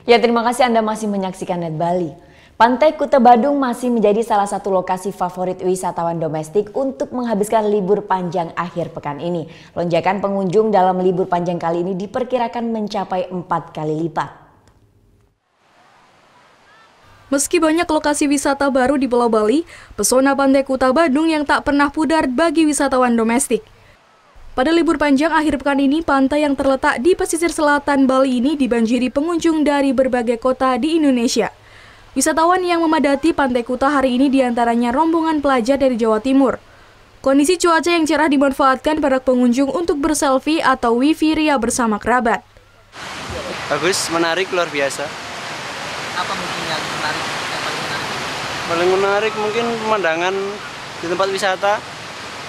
Ya, terima kasih Anda masih menyaksikan Net Bali. Pantai Kuta Badung masih menjadi salah satu lokasi favorit wisatawan domestik untuk menghabiskan libur panjang akhir pekan ini. Lonjakan pengunjung dalam libur panjang kali ini diperkirakan mencapai 4 kali lipat. Meski banyak lokasi wisata baru di Pulau Bali, pesona Pantai Kuta Badung yang tak pernah pudar bagi wisatawan domestik. Pada libur panjang akhir pekan ini, pantai yang terletak di pesisir selatan Bali ini dibanjiri pengunjung dari berbagai kota di Indonesia. Wisatawan yang memadati Pantai Kuta hari ini diantaranya rombongan pelajar dari Jawa Timur. Kondisi cuaca yang cerah dimanfaatkan para pengunjung untuk berselfie atau wifi ria bersama kerabat. Bagus, menarik, luar biasa. Apa mungkin yang menarik? Paling menarik mungkin pemandangan di tempat wisata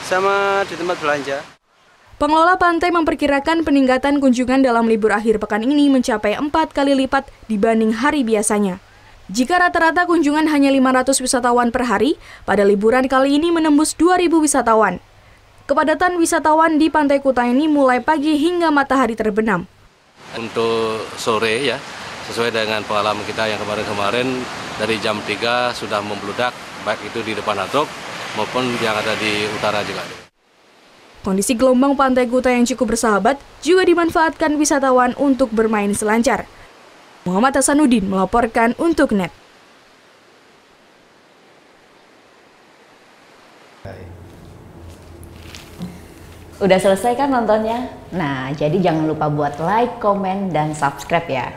sama di tempat belanja. Pengelola pantai memperkirakan peningkatan kunjungan dalam libur akhir pekan ini mencapai 4 kali lipat dibanding hari biasanya. Jika rata-rata kunjungan hanya 500 wisatawan per hari, pada liburan kali ini menembus 2.000 wisatawan. Kepadatan wisatawan di Pantai Kuta ini mulai pagi hingga matahari terbenam. Untuk sore ya, sesuai dengan pengalaman kita yang kemarin-kemarin dari jam 3 sudah membludak, baik itu di depan Atrok maupun yang ada di utara juga. Kondisi gelombang Pantai Kuta yang cukup bersahabat juga dimanfaatkan wisatawan untuk bermain selancar. Muhammad Hasanuddin melaporkan untuk NET. Udah selesai kan nontonnya? Nah, jadi jangan lupa buat like, komen, dan subscribe ya.